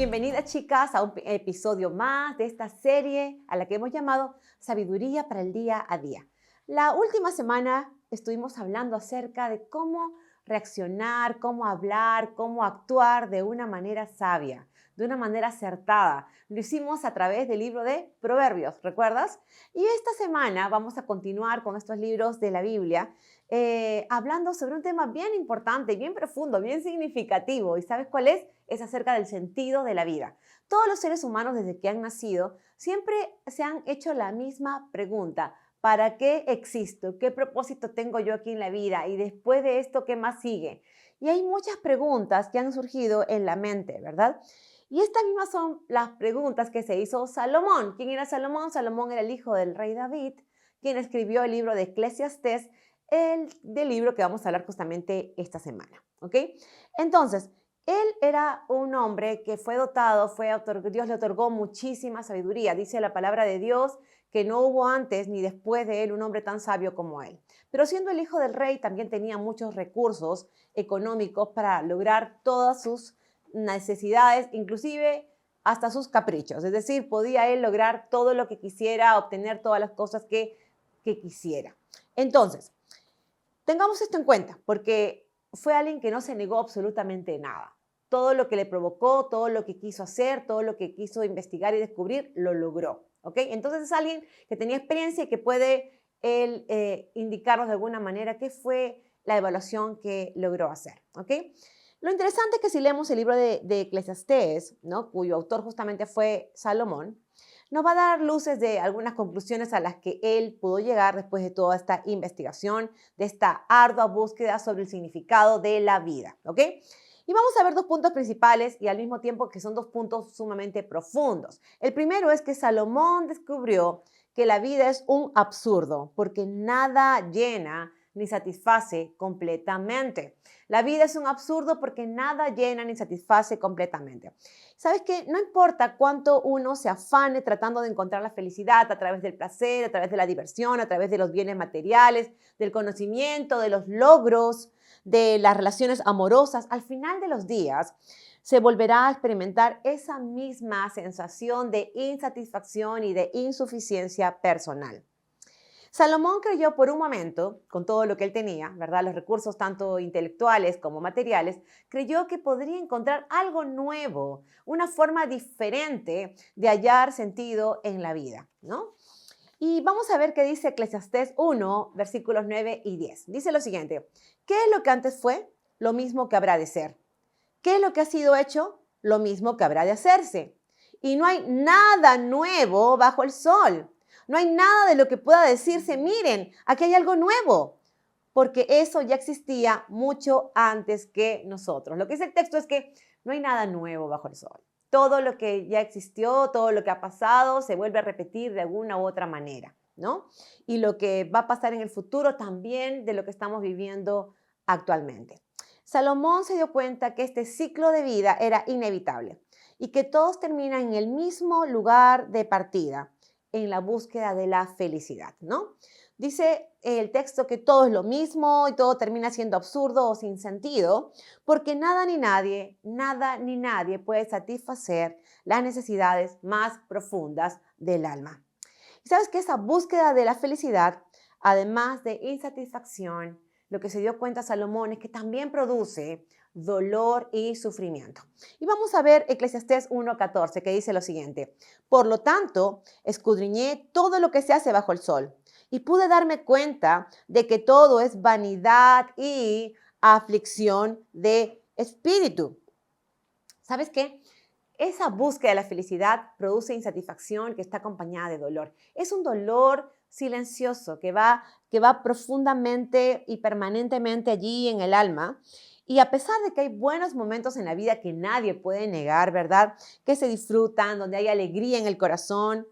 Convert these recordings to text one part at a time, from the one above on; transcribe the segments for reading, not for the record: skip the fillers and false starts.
Bienvenidas, chicas, a un episodio más de esta serie a la que hemos llamado Sabiduría para el Día a Día. La última semana estuvimos hablando acerca de cómo reaccionar, cómo hablar, cómo actuar de una manera sabia, de una manera acertada. Lo hicimos a través del libro de Proverbios, ¿recuerdas? Y esta semana vamos a continuar con estos libros de la Biblia, hablando sobre un tema bien importante, bien profundo, bien significativo. ¿Y sabes cuál es? Es acerca del sentido de la vida. Todos los seres humanos desde que han nacido siempre se han hecho la misma pregunta. ¿Para qué existo? ¿Qué propósito tengo yo aquí en la vida? Y después de esto, ¿qué más sigue? Y hay muchas preguntas que han surgido en la mente, ¿verdad? Y estas mismas son las preguntas que se hizo Salomón. ¿Quién era Salomón? Salomón era el hijo del rey David, quien escribió el libro de Eclesiastés, del libro que vamos a hablar justamente esta semana, ¿ok? Entonces, él era un hombre que fue dotado, Dios le otorgó muchísima sabiduría. Dice la palabra de Dios que no hubo antes ni después de él un hombre tan sabio como él. Pero siendo el hijo del rey, también tenía muchos recursos económicos para lograr todas sus necesidades, inclusive hasta sus caprichos. Es decir, podía él lograr todo lo que quisiera, obtener todas las cosas que quisiera. Entonces, tengamos esto en cuenta, porque fue alguien que no se negó absolutamente nada. Todo lo que le provocó, todo lo que quiso hacer, todo lo que quiso investigar y descubrir, lo logró. ¿Ok? Entonces es alguien que tenía experiencia y que puede él indicarnos de alguna manera qué fue la evaluación que logró hacer. ¿Ok? Lo interesante es que si leemos el libro de Eclesiastés, ¿no?, cuyo autor justamente fue Salomón, nos va a dar luces de algunas conclusiones a las que él pudo llegar después de toda esta investigación, de esta ardua búsqueda sobre el significado de la vida, ¿ok? Y vamos a ver dos puntos principales y al mismo tiempo que son dos puntos sumamente profundos. El primero es que Salomón descubrió que la vida es un absurdo porque nada llena ni satisface completamente. La vida es un absurdo porque nada llena ni satisface completamente. ¿Sabes qué? No importa cuánto uno se afane tratando de encontrar la felicidad a través del placer, a través de la diversión, a través de los bienes materiales, del conocimiento, de los logros, de las relaciones amorosas, al final de los días se volverá a experimentar esa misma sensación de insatisfacción y de insuficiencia personal. Salomón creyó por un momento, con todo lo que él tenía, ¿verdad?, los recursos tanto intelectuales como materiales, creyó que podría encontrar algo nuevo, una forma diferente de hallar sentido en la vida, ¿no? Y vamos a ver qué dice Eclesiastés 1, versículos 9 y 10. Dice lo siguiente: ¿qué es lo que antes fue? Lo mismo que habrá de ser. ¿Qué es lo que ha sido hecho? Lo mismo que habrá de hacerse. Y no hay nada nuevo bajo el sol. No hay nada de lo que pueda decirse, miren, aquí hay algo nuevo, porque eso ya existía mucho antes que nosotros. Lo que dice el texto es que no hay nada nuevo bajo el sol. Todo lo que ya existió, todo lo que ha pasado, se vuelve a repetir de alguna u otra manera, ¿no? Y lo que va a pasar en el futuro también de lo que estamos viviendo actualmente. Salomón se dio cuenta que este ciclo de vida era inevitable y que todos terminan en el mismo lugar de partida, en la búsqueda de la felicidad, ¿no? Dice el texto que todo es lo mismo y todo termina siendo absurdo o sin sentido, porque nada ni nadie puede satisfacer las necesidades más profundas del alma. Y sabes que esa búsqueda de la felicidad, además de insatisfacción, lo que se dio cuenta Salomón es que también produce dolor y sufrimiento. Y vamos a ver Eclesiastés 1:14, que dice lo siguiente: por lo tanto, escudriñé todo lo que se hace bajo el sol y pude darme cuenta de que todo es vanidad y aflicción de espíritu. ¿Sabes qué? Esa búsqueda de la felicidad produce insatisfacción que está acompañada de dolor. Es un dolor silencioso que va profundamente y permanentemente allí en el alma. Y a pesar de que hay buenos momentos en la vida que nadie puede negar, ¿verdad?, que se disfrutan, donde hay alegría en el corazón,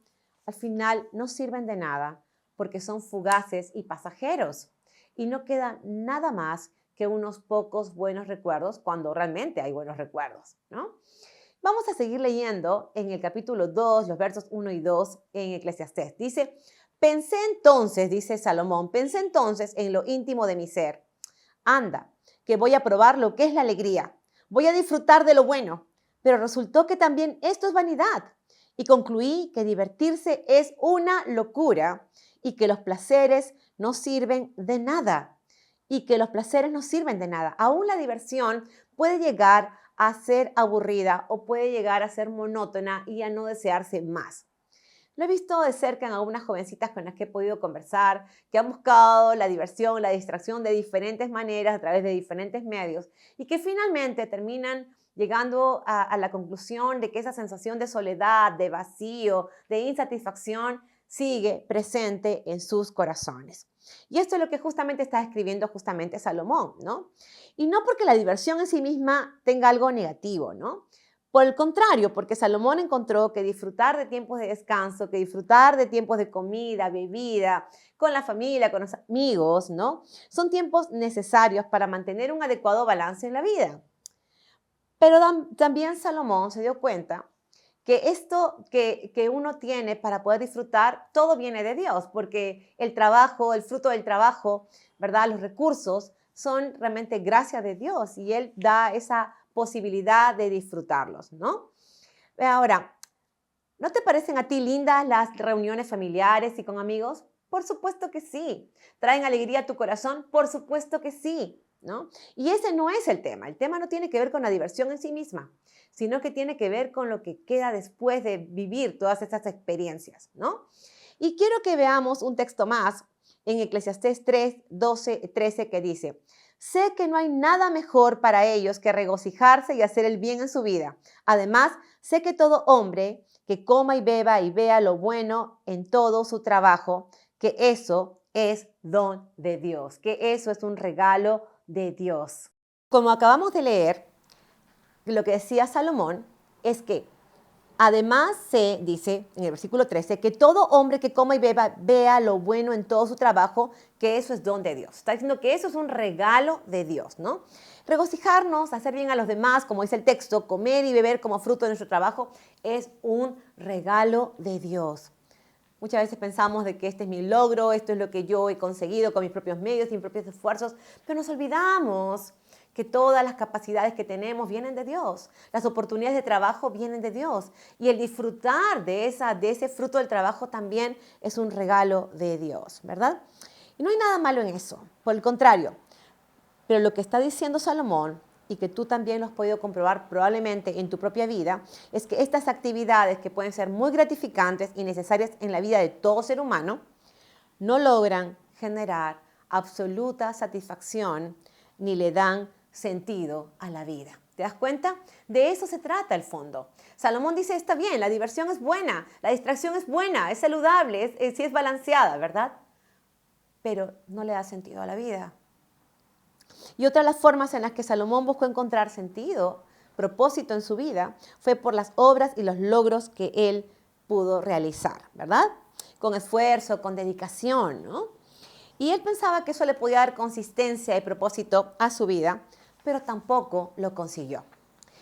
al final no sirven de nada porque son fugaces y pasajeros. Y no queda nada más que unos pocos buenos recuerdos cuando realmente hay buenos recuerdos, ¿no? Vamos a seguir leyendo en el capítulo 2, los versos 1 y 2 en Eclesiastés. Dice: pensé entonces, dice Salomón, pensé entonces en lo íntimo de mi ser. Anda, que voy a probar lo que es la alegría. Voy a disfrutar de lo bueno. pero resultó que también esto es vanidad. Y concluí que divertirse es una locura y que los placeres no sirven de nada. Y que los placeres no sirven de nada. Aún la diversión puede llegar a ser aburrida o puede llegar a ser monótona y a no desearse más. Lo he visto de cerca en algunas jovencitas con las que he podido conversar, que han buscado la diversión, la distracción de diferentes maneras, a través de diferentes medios, y que finalmente terminan llegando a la conclusión de que esa sensación de soledad, de vacío, de insatisfacción sigue presente en sus corazones. Y esto es lo que justamente está escribiendo justamente Salomón, ¿no? Y no porque la diversión en sí misma tenga algo negativo, ¿no? Por el contrario, porque Salomón encontró que disfrutar de tiempos de descanso, que disfrutar de tiempos de comida, bebida, con la familia, con los amigos, ¿no? Son tiempos necesarios para mantener un adecuado balance en la vida. Pero también Salomón se dio cuenta que esto que uno tiene para poder disfrutar, todo viene de Dios, porque el trabajo, el fruto del trabajo, ¿verdad? Los recursos son realmente gracia de Dios y Él da esa posibilidad de disfrutarlos, ¿no? Ahora, ¿no te parecen a ti lindas las reuniones familiares y con amigos? Por supuesto que sí. ¿Traen alegría a tu corazón? Por supuesto que sí, ¿no? Y ese no es el tema. El tema no tiene que ver con la diversión en sí misma, sino que tiene que ver con lo que queda después de vivir todas estas experiencias, ¿no? Y quiero que veamos un texto más en Eclesiastés 3, 12, 13 que dice: sé que no hay nada mejor para ellos que regocijarse y hacer el bien en su vida. Además, sé que todo hombre que coma y beba y vea lo bueno en todo su trabajo, que eso es don de Dios, que eso es un regalo de Dios. Como acabamos de leer, lo que decía Salomón es que además se dice en el versículo 13 que todo hombre que coma y beba vea lo bueno en todo su trabajo, que eso es don de Dios. Está diciendo que eso es un regalo de Dios, ¿no? Regocijarnos, hacer bien a los demás, como dice el texto, comer y beber como fruto de nuestro trabajo, es un regalo de Dios. Muchas veces pensamos de que este es mi logro, esto es lo que yo he conseguido con mis propios medios, mis propios esfuerzos, pero nos olvidamos que todas las capacidades que tenemos vienen de Dios. Las oportunidades de trabajo vienen de Dios. Y el disfrutar de ese fruto del trabajo también es un regalo de Dios, ¿verdad? Y no hay nada malo en eso, por el contrario. Pero lo que está diciendo Salomón, y que tú también lo has podido comprobar probablemente en tu propia vida, es que estas actividades que pueden ser muy gratificantes y necesarias en la vida de todo ser humano, no logran generar absoluta satisfacción ni le dan sentido a la vida. ¿Te das cuenta? De eso se trata el fondo. Salomón dice, está bien, la diversión es buena, la distracción es buena, es saludable, sí es balanceada, ¿verdad? Pero no le da sentido a la vida. Y otra de las formas en las que Salomón buscó encontrar sentido, propósito en su vida, fue por las obras y los logros que él pudo realizar, ¿verdad? Con esfuerzo, con dedicación, ¿no? Y él pensaba que eso le podía dar consistencia y propósito a su vida, pero tampoco lo consiguió.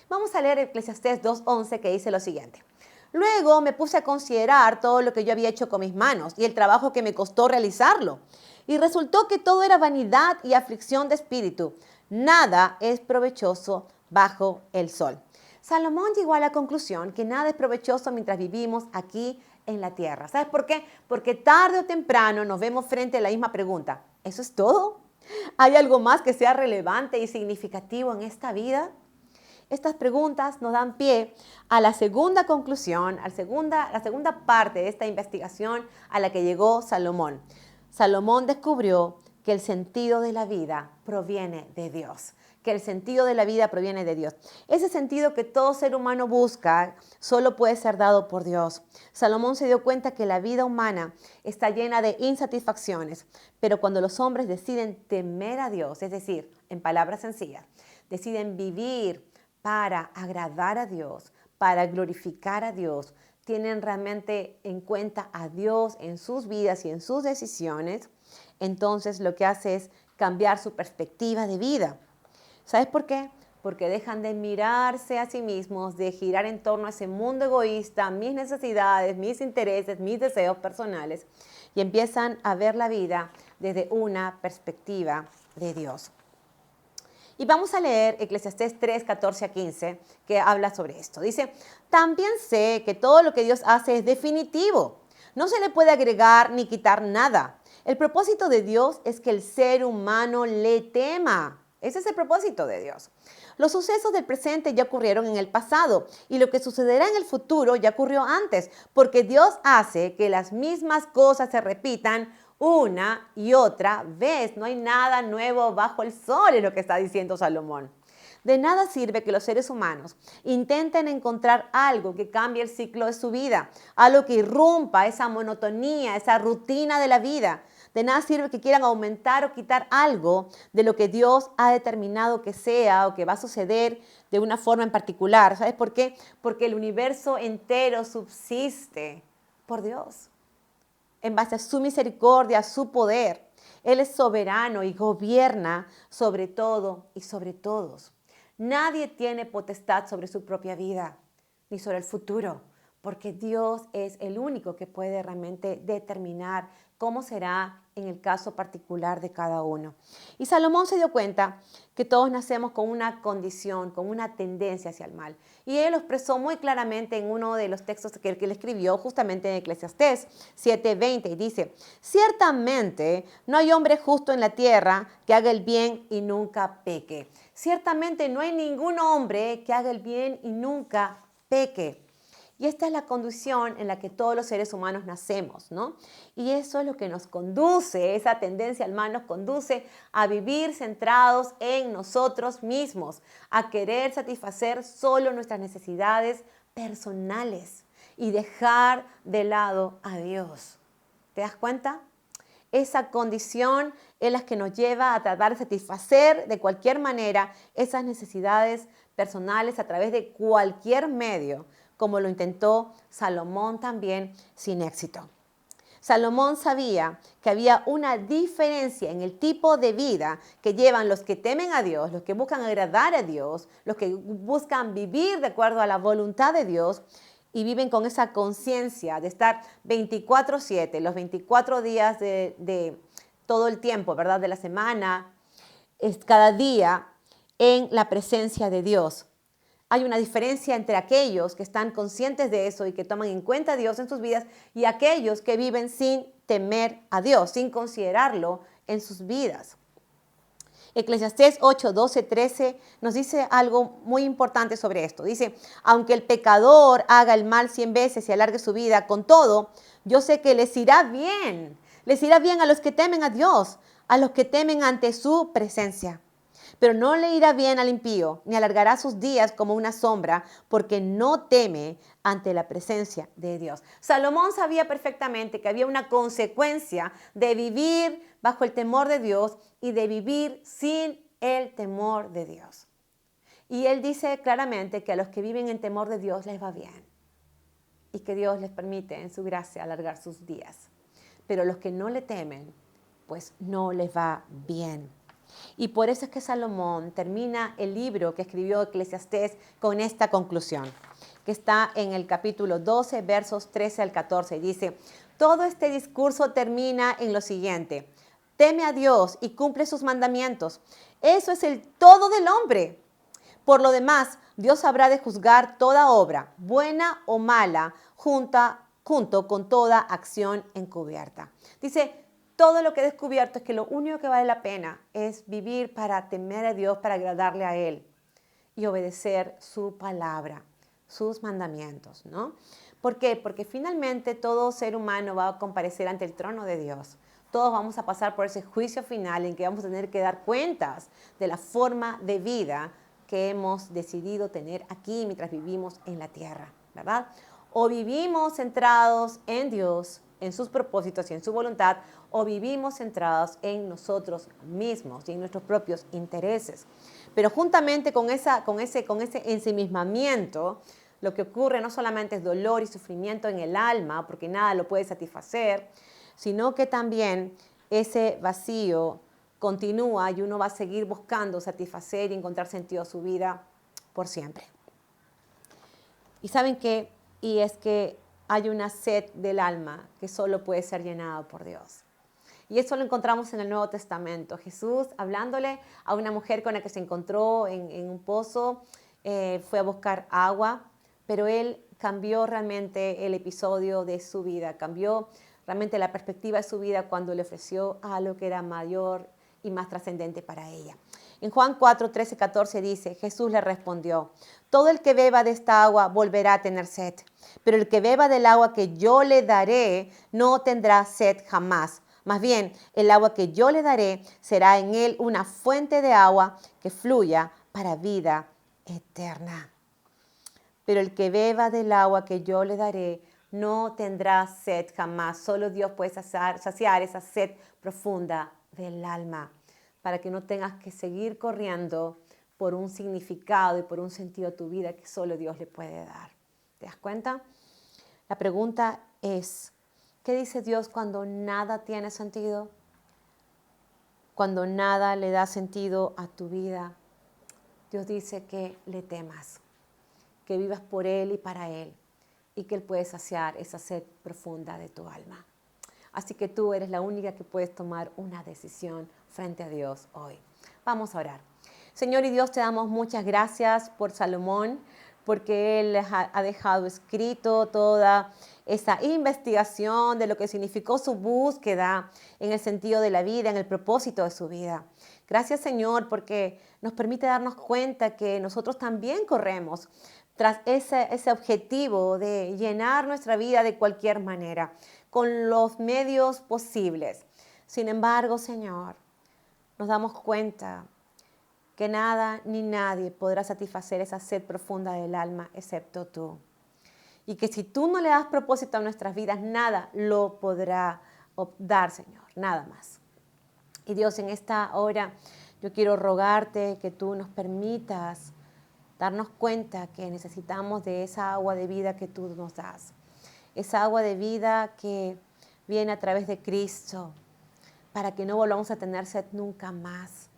Vamos a leer Eclesiastés 2:11 que dice lo siguiente. Luego me puse a considerar todo lo que yo había hecho con mis manos y el trabajo que me costó realizarlo. Y resultó que todo era vanidad y aflicción de espíritu. Nada es provechoso bajo el sol. Salomón llegó a la conclusión que nada es provechoso mientras vivimos aquí en la tierra. ¿Sabes por qué? Porque tarde o temprano nos vemos frente a la misma pregunta. ¿Eso es todo? ¿Hay algo más que sea relevante y significativo en esta vida? Estas preguntas nos dan pie a la segunda conclusión, la segunda parte de esta investigación a la que llegó Salomón. Salomón descubrió que el sentido de la vida proviene de Dios, que el sentido de la vida proviene de Dios. Ese sentido que todo ser humano busca solo puede ser dado por Dios. Salomón se dio cuenta que la vida humana está llena de insatisfacciones, pero cuando los hombres deciden temer a Dios, es decir, en palabras sencillas, deciden vivir para agradar a Dios, para glorificar a Dios, tienen realmente en cuenta a Dios en sus vidas y en sus decisiones, entonces lo que hace es cambiar su perspectiva de vida. ¿Sabes por qué? Porque dejan de mirarse a sí mismos, de girar en torno a ese mundo egoísta, mis necesidades, mis intereses, mis deseos personales, y empiezan a ver la vida desde una perspectiva de Dios. Y vamos a leer Eclesiastés 3, 14 a 15, que habla sobre esto. Dice, también sé que todo lo que Dios hace es definitivo. No se le puede agregar ni quitar nada. El propósito de Dios es que el ser humano le tema. Ese es el propósito de Dios. Los sucesos del presente ya ocurrieron en el pasado y lo que sucederá en el futuro ya ocurrió antes, porque Dios hace que las mismas cosas se repitan una y otra vez. No hay nada nuevo bajo el sol, es lo que está diciendo Salomón. De nada sirve que los seres humanos intenten encontrar algo que cambie el ciclo de su vida, algo que irrumpa esa monotonía, esa rutina de la vida. De nada sirve que quieran aumentar o quitar algo de lo que Dios ha determinado que sea o que va a suceder de una forma en particular. ¿Sabes por qué? Porque el universo entero subsiste por Dios, en base a su misericordia, a su poder. Él es soberano y gobierna sobre todo y sobre todos. Nadie tiene potestad sobre su propia vida ni sobre el futuro, porque Dios es el único que puede realmente determinar cómo será en el caso particular de cada uno. Y Salomón se dio cuenta que todos nacemos con una condición, con una tendencia hacia el mal. Y él lo expresó muy claramente en uno de los textos que él escribió justamente en Eclesiastés 7:20 y dice, ciertamente no hay hombre justo en la tierra que haga el bien y nunca peque. Ciertamente no hay ningún hombre que haga el bien y nunca peque. Y esta es la condición en la que todos los seres humanos nacemos, ¿no? Y eso es lo que nos conduce, esa tendencia al mal nos conduce a vivir centrados en nosotros mismos, a querer satisfacer solo nuestras necesidades personales y dejar de lado a Dios. ¿Te das cuenta? Esa condición es la que nos lleva a tratar de satisfacer de cualquier manera esas necesidades personales a través de cualquier medio, como lo intentó Salomón también sin éxito. Salomón sabía que había una diferencia en el tipo de vida que llevan los que temen a Dios, los que buscan agradar a Dios, los que buscan vivir de acuerdo a la voluntad de Dios y viven con esa conciencia de estar 24/7, los 24 días de todo el tiempo, ¿verdad? De la semana, es cada día en la presencia de Dios. Hay una diferencia entre aquellos que están conscientes de eso y que toman en cuenta a Dios en sus vidas y aquellos que viven sin temer a Dios, sin considerarlo en sus vidas. Eclesiastés 8, 12, 13 nos dice algo muy importante sobre esto. Dice, aunque el pecador haga el mal 100 veces y alargue su vida, con todo, yo sé que les irá bien. Les irá bien a los que temen a Dios, a los que temen ante su presencia. Pero no le irá bien al impío, ni alargará sus días como una sombra, porque no teme ante la presencia de Dios. Salomón sabía perfectamente que había una consecuencia de vivir bajo el temor de Dios y de vivir sin el temor de Dios. Y él dice claramente que a los que viven en temor de Dios les va bien y que Dios les permite en su gracia alargar sus días. Pero a los que no le temen, pues no les va bien. Y por eso es que Salomón termina el libro que escribió Eclesiastés con esta conclusión, que está en el capítulo 12, versos 13 al 14. Y dice, todo este discurso termina en lo siguiente, teme a Dios y cumple sus mandamientos. Eso es el todo del hombre. Por lo demás, Dios habrá de juzgar toda obra, buena o mala, junto con toda acción encubierta. Dice, todo lo que he descubierto es que lo único que vale la pena es vivir para temer a Dios, para agradarle a Él y obedecer su palabra, sus mandamientos, ¿no? ¿Por qué? Porque finalmente todo ser humano va a comparecer ante el trono de Dios. Todos vamos a pasar por ese juicio final en que vamos a tener que dar cuentas de la forma de vida que hemos decidido tener aquí mientras vivimos en la tierra, ¿verdad? O vivimos centrados en Dios, en sus propósitos y en su voluntad, o vivimos centrados en nosotros mismos y en nuestros propios intereses. Pero juntamente con ese ensimismamiento, lo que ocurre no solamente es dolor y sufrimiento en el alma, porque nada lo puede satisfacer, sino que también ese vacío continúa y uno va a seguir buscando satisfacer y encontrar sentido a su vida por siempre. ¿Y saben qué? Y es que hay una sed del alma que solo puede ser llenada por Dios. Y eso lo encontramos en el Nuevo Testamento. Jesús hablándole a una mujer con la que se encontró en un pozo, fue a buscar agua, pero él cambió realmente el episodio de su vida, cambió realmente la perspectiva de su vida cuando le ofreció algo que era mayor y más trascendente para ella. En Juan 4, 13, 14 dice, Jesús le respondió, todo el que beba de esta agua volverá a tener sed, pero el que beba del agua que yo le daré no tendrá sed jamás. Más bien, el agua que yo le daré será en él una fuente de agua que fluya para vida eterna. Pero el que beba del agua que yo le daré no tendrá sed jamás. Solo Dios puede saciar esa sed profunda del alma, para que no tengas que seguir corriendo por un significado y por un sentido a tu vida que solo Dios le puede dar. ¿Te das cuenta? La pregunta es, ¿qué dice Dios cuando nada tiene sentido? Cuando nada le da sentido a tu vida. Dios dice que le temas, que vivas por Él y para Él, y que Él puede saciar esa sed profunda de tu alma. Así que tú eres la única que puedes tomar una decisión frente a Dios hoy. Vamos a orar. Señor y Dios, te damos muchas gracias por Salomón, porque él ha dejado escrito toda esa investigación de lo que significó su búsqueda en el sentido de la vida, en el propósito de su vida. Gracias, Señor, porque nos permite darnos cuenta que nosotros también corremos tras ese objetivo de llenar nuestra vida de cualquier manera, con los medios posibles. Sin embargo, Señor, nos damos cuenta que nada ni nadie podrá satisfacer esa sed profunda del alma excepto tú. Y que si tú no le das propósito a nuestras vidas, nada lo podrá dar, Señor, nada más. Y Dios, en esta hora yo quiero rogarte que tú nos permitas darnos cuenta que necesitamos de esa agua de vida que tú nos das. Esa agua de vida que viene a través de Cristo, para que no volvamos a tener sed nunca más.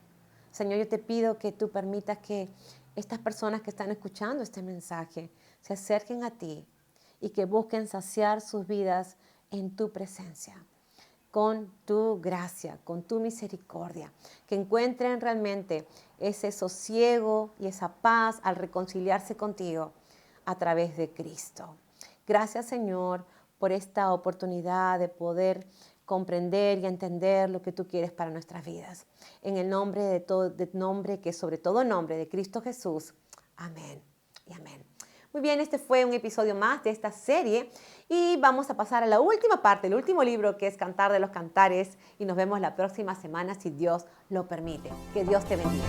Señor, yo te pido que tú permitas que estas personas que están escuchando este mensaje se acerquen a ti y que busquen saciar sus vidas en tu presencia, con tu gracia, con tu misericordia, que encuentren realmente ese sosiego y esa paz al reconciliarse contigo a través de Cristo. Gracias, Señor, por esta oportunidad de poder comprender y entender lo que tú quieres para nuestras vidas. En el nombre de nombre que sobre todo nombre de Cristo Jesús. Amén y amén. Muy bien, este fue un episodio más de esta serie y vamos a pasar a la última parte, el último libro, que es Cantar de los Cantares, y nos vemos la próxima semana si Dios lo permite. Que Dios te bendiga.